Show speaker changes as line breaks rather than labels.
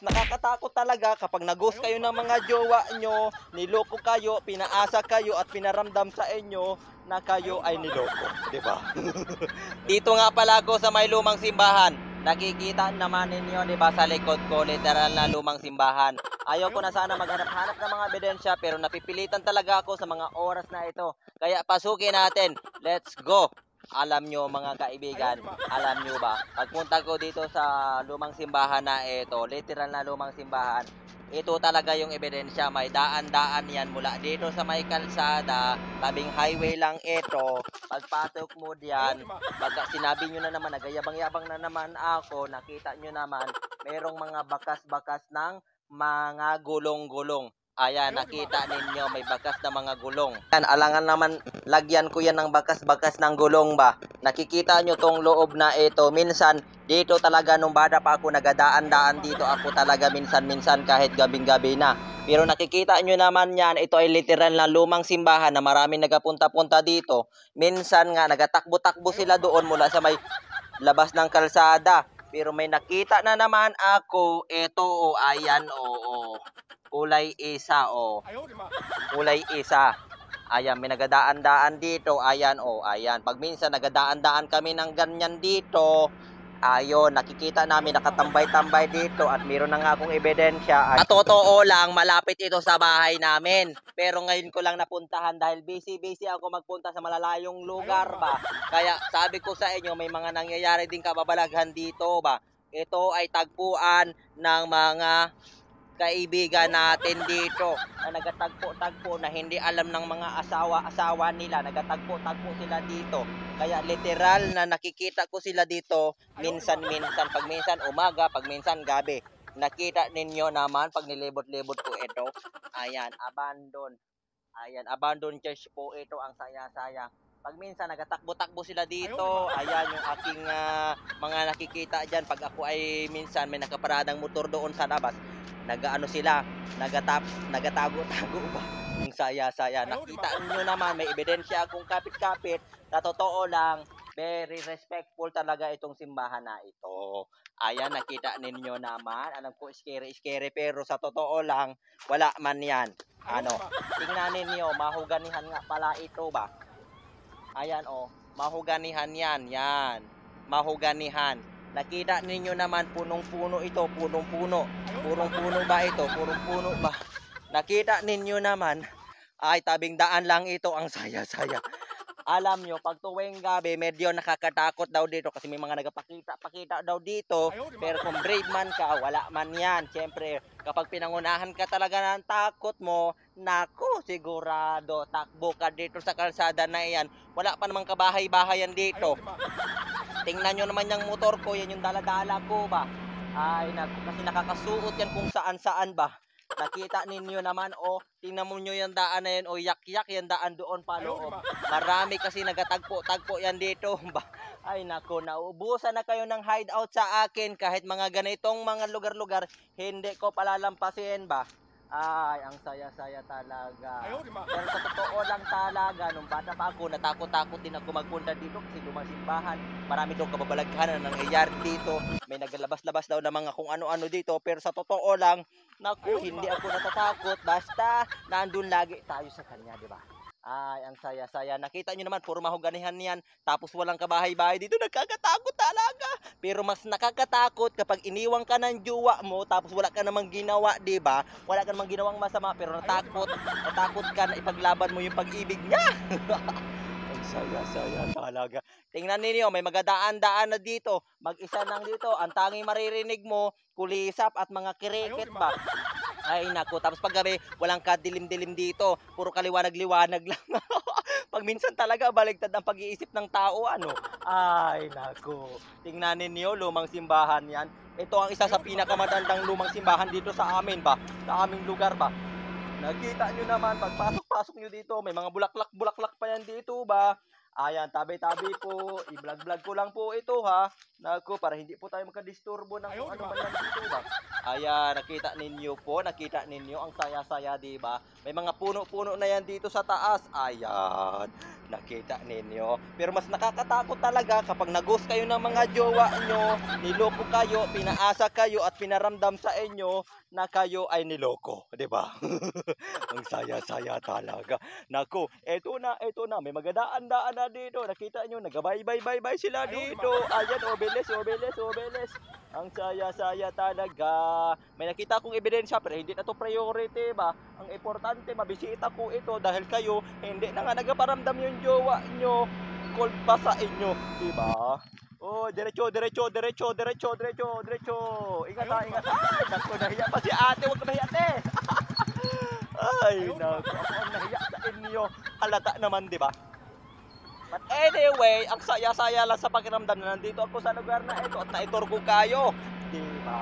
Nakakatakot talaga kapag nag-ghost kayo ng mga jowa nyo, niloko kayo, pinaasa kayo at pinaramdam sa inyo na kayo ay niloko, di ba? Dito nga pala ako sa may lumang simbahan. Nakikita naman ninyo, di ba, sa likod ko, literal na lumang simbahan. Ayaw ko na sana maghanap-hanap ng mga ebidensya pero napipilitan talaga ako sa mga oras na ito. Kaya pasukin natin. Let's go! Alam nyo mga kaibigan, alam nyo ba, pagpunta ko dito sa lumang simbahan na ito, literal na lumang simbahan, ito talaga yung ebidensya, may daan-daan yan mula dito sa may kalsada, tabing highway lang ito, pagpasok mo diyan, pagka sinabi nyo na naman, nagayabang-yabang na naman ako, nakita nyo naman, merong mga bakas-bakas ng mga gulong-gulong. Ayan, nakita ninyo may bakas na mga gulong. Yan, alangan naman lagyan ko yan ng bakas-bakas ng gulong ba. Nakikita nyo tong loob na ito. Minsan, dito talaga nung bata pa ako, nagadaan-daan dito ako talaga minsan-minsan kahit gabing-gabi na. Pero nakikita nyo naman yan, ito ay literal na lumang simbahan na maraming nagapunta-punta dito. Minsan nga, nagatakbo-takbo sila doon mula sa may labas ng kalsada. Pero may nakita na naman ako, ito o, ayan o. Kulay isa o. Kulay isa. Ayan, may nagadaan-daan dito. Ayan o, ayan. Pag minsan nagadaan-daan kami ng ganyan dito, ayun, nakikita namin nakatambay-tambay dito at meron na nga akong ebidensya. At totoo lang, malapit ito sa bahay namin. Pero ngayon ko lang napuntahan dahil busy-busy ako magpunta sa malalayong lugar ba. Kaya sabi ko sa inyo, may mga nangyayari din kababalaghan dito ba. Ito ay tagpuan ng mga kaibigan natin dito na nagatagpo-tagpo na hindi alam ng mga asawa nila, nagatagpo-tagpo sila dito. Kaya literal na nakikita ko sila dito minsan-minsan, pag minsan umaga, pag minsan gabi. Nakita ninyo naman pag nilibot-libot ko ito. Ayan, abandon. Ayan, abandon church po ito, ang saya-saya. Pag minsan nagatakbo-takbo sila dito, ayan yung aking mga nakikita dyan. Pag ako ay minsan may nakaparadang motor doon sa labas, nagaano sila, nagatago-tago ba? Yung saya-saya. Nakita nyo naman, may ebidensya akong kapit-kapit. Sa totoo lang, very respectful talaga itong simbahan na ito. Ayan, nakita ninyo naman. Alam ko, scary, pero sa totoo lang, wala man yan. Ano, tingnan ninyo, mahuganihan nga pala ito ba? Ayan o, mahuganihan yan, yan. Mahuganihan. Nakita ninyo naman, punong-puno ito, punong-puno. Purong-puno ba ito? Purong-puno ba? Nakita ninyo naman, ay tabing daan lang ito, ang saya-saya. Alam nyo, pag tuwing gabi, medyo nakakatakot daw dito kasi may mga nagpakita daw dito. Pero kung brave man ka, wala man yan. Siyempre, kapag pinangunahan ka talaga ng takot mo, naku, sigurado, takbo ka dito sa kalsada na yan. Wala pa namang kabahay-bahayan dito. Tingnan nyo naman yung motor ko, yan yung daladala ko ba. Ay, naku, kasi nakakasuot yan kung saan-saan ba. Nakita ninyo naman, tingnan mo nyo yung daan na yun, yak-yak yung daan doon pa loob. Marami kasi nagatagpo-tagpo yan dito. Ay nako, naubusan na kayo ng hideout sa akin kahit mga ganitong mga lugar-lugar, hindi ko palalampasin ba. Ay, ang saya-saya talaga. Pero sa totoo lang talaga, nung bata pa ako, natakot-takot din ako magpunta dito kasi lumang simbahan. Marami daw kababalaghan na nangyayari dito. May naglabas-labas daw na mga kung ano-ano dito. Pero sa totoo lang, naku, hindi ako natatakot. Basta, nandun lagi tayo sa kanya, di ba? Ay, ang saya-saya. Nakita nyo naman, puro mahuganihan yan. Tapos walang kabahay-bahay dito. Nakakatakot talaga. Pero mas nakakatakot kapag iniwang ka ng jowa mo, tapos wala ka namang ginawa, di ba? Wala ka namang ginawang masama, pero natakot ka na ipaglaban mo yung pag-ibig niya. Ang saya-saya talaga. Tingnan ninyo, may magadaan-daan na dito. Mag-isa lang dito. Ang tanging maririnig mo, kulisap at mga kirikit ba? Ay naku, tapos pag gabi, walang kadilim-dilim dito. Puro kaliwanag-liwanag lang. Pag minsan talaga, baligtad ang pag-iisip ng tao, ano? Ay naku, tingnan ninyo, lumang simbahan yan. Ito ang isa sa pinakamatandang lumang simbahan dito sa amin ba? Sa aming lugar ba? Nakita nyo naman, pagpasok-pasok nyo dito, may mga bulaklak-bulaklak pa yan dito ba? Ayan, tabi-tabi po. I-vlog-vlog ko lang po ito ha. Naku, para hindi po tayo makadisturbo ng kung ano man yan dito ba. Ayan, nakita ninyo ang saya-saya, di ba? May mga puno-puno na yan dito sa taas. Ayan, nakita ninyo. Pero mas nakakatakot talaga kapag nag-ghost kayo ng mga jowa nyo, niloko kayo, pinaasa kayo at pinaramdam sa inyo na kayo ay niloko, di ba? Ang saya-saya talaga. Naku, eto na, may magadaan-daan na dito. Nakita nyo, nagabay-bay-bay-bay sila dito. Ayan, obeles. Ang saya-saya talaga. May nakita akong ebidensya, pero hindi na to priority ba? Ang importante, mabisita ko ito dahil kayo, hindi na nga nagaparamdam yung jowa nyo. Cold pa sa inyo, di ba? Oh, diretso. Ingat ha. Ay, naku, nahiya pa si ate. Huwag ka mahiya, ate. Ay, naku, ako ang nahiya sa inyo. Halata naman, di ba? But anyway, ang saya-saya lang sa pakiramdam na nandito ako sa lugar na ito at naitur ko kayo. Di ba?